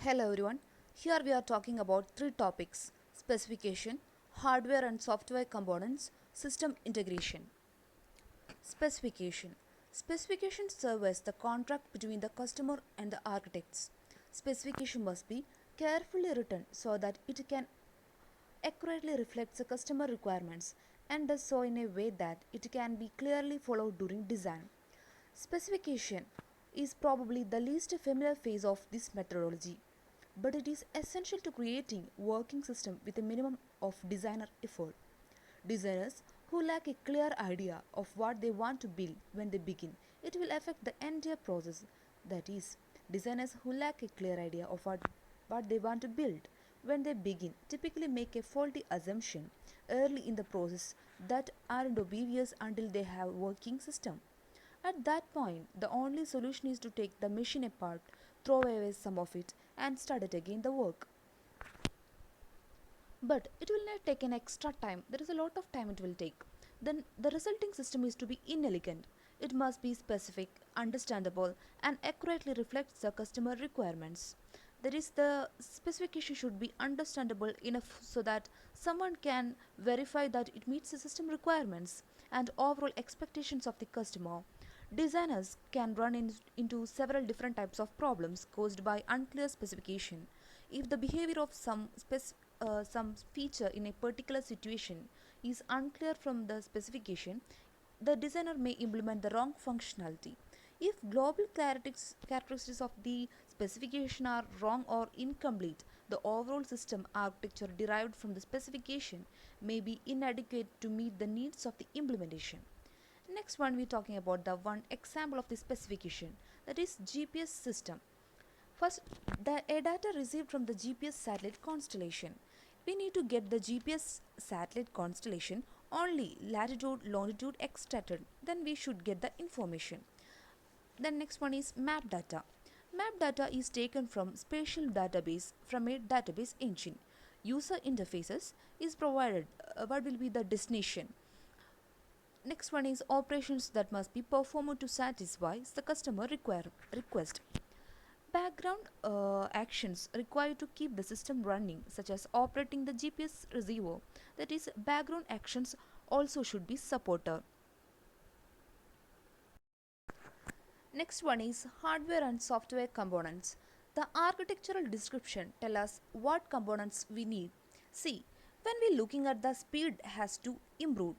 Hello everyone. Here we are talking about three topics: specification, hardware and software components, system integration. Specification. Specifications serve as the contract between the customer and the architects. Specification must be carefully written so that it can accurately reflect the customer requirements and does so in a way that it can be clearly followed during design. Specification is probably the least familiar phase of this methodology, but it is essential to creating working system with a minimum of designer effort. Designers who lack a clear idea of what they want to build when they begin, it will affect the entire process. That is, designers who lack a clear idea of what they want to build when they begin typically make a faulty assumption early in the process that aren't obvious until they have a working system. At that point, the only solution is to take the machine apart, throw away some of it, and start it again the work. But it will not take an extra time. There is a lot of time it will take. Then the resulting system is to be inelegant. It must be specific, understandable, and accurately reflects the customer requirements. That is, the specification should be understandable enough so that someone can verify that it meets the system requirements and overall expectations of the customer. Designers can into several different types of problems caused by unclear specification. If the behavior of some feature in a particular situation is unclear from the specification, the designer may implement the wrong functionality. If global characteristics of the specification are wrong or incomplete, the overall system architecture derived from the specification may be inadequate to meet the needs of the implementation. Next one, we're talking about the one example of the specification, that is GPS system. First, the data received from the GPS satellite constellation. We need to get the GPS satellite constellation only latitude, longitude extracted. Then we should get the information. Then next one is map data. Map data is taken from spatial database from a database engine. User interfaces is provided. What will be the destination? Next one is operations that must be performed to satisfy the customer request. Background actions required to keep the system running, such as operating the GPS receiver. That is, background actions also should be supported. Next one is hardware and software components. The architectural description tell us what components we need. See, when we looking at the speed has to improve,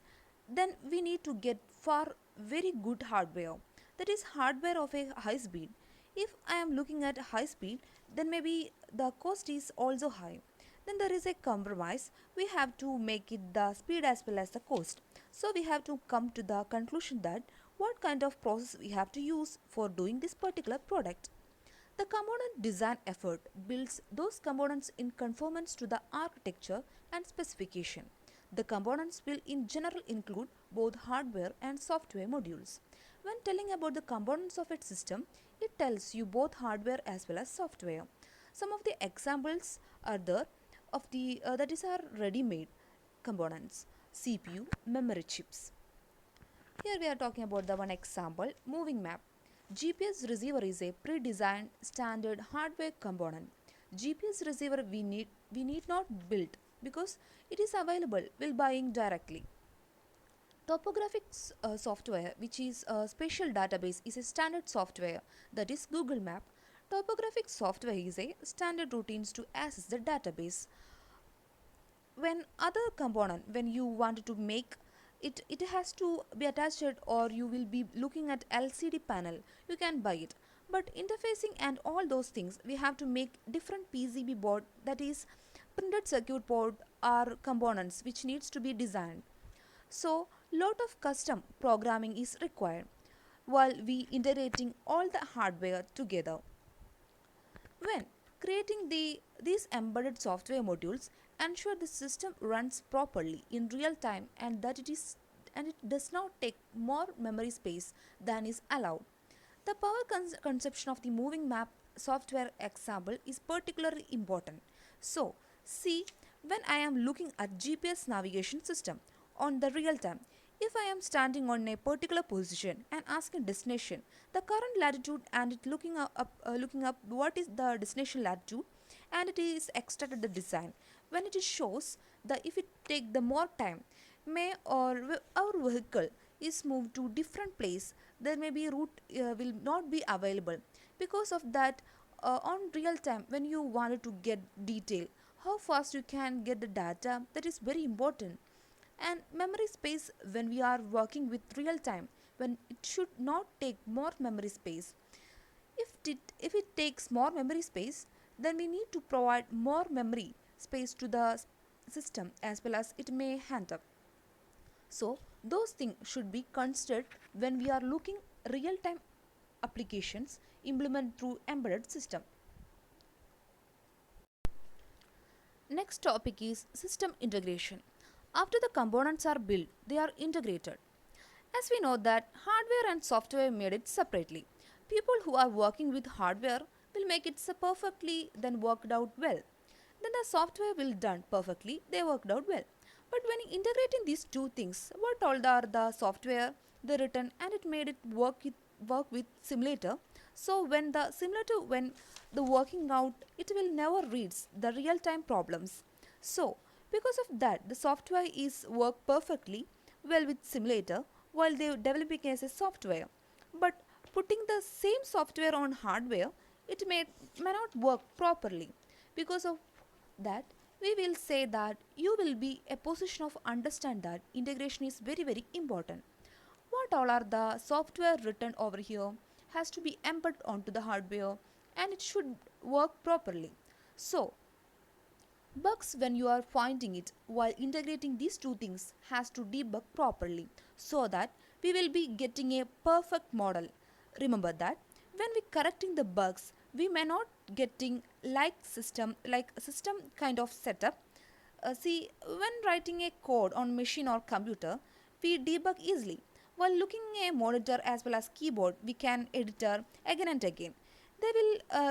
then we need to get for very good hardware. That is hardware of a high speed. If I am looking at high speed, then maybe the cost is also high. Then there is a compromise. We have to make it the speed as well as the cost. So we have to come to the conclusion that what kind of process we have to use for doing this particular product. The component design effort builds those components in conformance to the architecture and specification. The components will in general include both hardware and software modules. When telling about the components of its system, it tells you both hardware as well as software. Some of the examples are there of the that is our ready-made components: CPU, memory chips. Here we are talking about the one example, moving map. GPS receiver is a pre-designed standard hardware component. GPS receiver we need not build because it is available while buying directly. Topographic software, which is a spatial database, is a standard software, that is Google Map. Topographic software is a standard routines to access the database. When other component, when you want to make it has to be attached or you will be looking at LCD panel, you can buy it. But interfacing and all those things, we have to make different PCB board, that is printed circuit board, are components which needs to be designed. So lot of custom programming is required while we integrating all the hardware together. When creating these embedded software modules, ensure the system runs properly in real time and it does not take more memory space than is allowed. The power consumption of the moving map software example is particularly important. So, see, when I am looking at GPS navigation system on the real time, If I am standing on a particular position and asking destination, the current latitude and it looking up what is the destination latitude, and it is extracted the design. When it shows the if it take the more time, may or our vehicle is moved to different place, there may be route will not be available. Because of that, on real time when you wanted to get detail, how fast you can get the data, that is very important. And memory space, when we are working with real time, when it should not take more memory space. If it takes more memory space, then we need to provide more memory space to the system as well as it may handle. So those things should be considered when we are looking real time applications implement through embedded system. Next topic is system integration. After the components are built, they are integrated. As we know that hardware and software made it separately. People who are working with hardware will make it so perfectly then worked out well. Then the software will done perfectly, they worked out well. But when integrating these two things, what all are the software they written and it made it work with simulator. So when the working out, it will never reach the real time problems. So because of that, the software is work perfectly well with simulator while they developing as a software. But putting the same software on hardware, it may not work properly. Because of that, we will say that you will be a position of understand that integration is very important. What all are the software written over here has to be embedded onto the hardware and it should work properly. So bugs, when you are finding it while integrating these two things, has to debug properly so that we will be getting a perfect model. Remember that when we correcting the bugs, we may not getting like a system kind of setup. See, when writing a code on machine or computer, we debug easily. While looking a monitor as well as keyboard, we can editor again and again.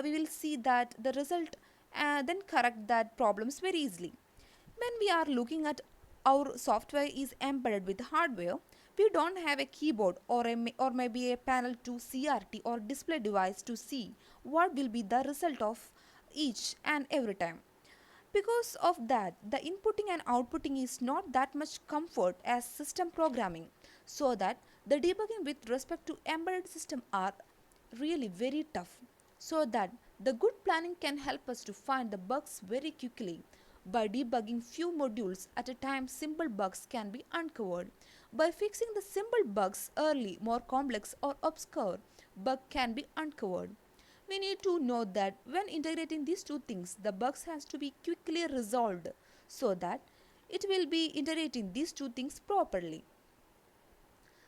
We will see that the result then correct that problems very easily. When we are looking at our software is embedded with hardware, we don't have a keyboard or maybe a panel to CRT or display device to see what will be the result of each and every time. Because of that, the inputting and outputting is not that much comfort as system programming, so that the debugging with respect to embedded system are really very tough. So that the good planning can help us to find the bugs very quickly. By debugging few modules at a time, simple bugs can be uncovered. By fixing the simple bugs early, more complex or obscure bug can be uncovered. We need to know that when integrating these two things, the bugs has to be quickly resolved so that it will be integrating these two things properly.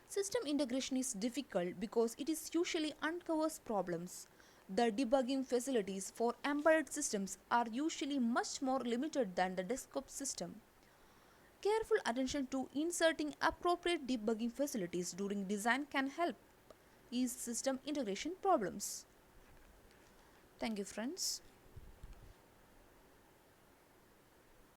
System integration is difficult because it is usually uncovers problems. The debugging facilities for embedded systems are usually much more limited than the desktop system. Careful attention to inserting appropriate debugging facilities during design can help ease system integration problems. Thank you, friends.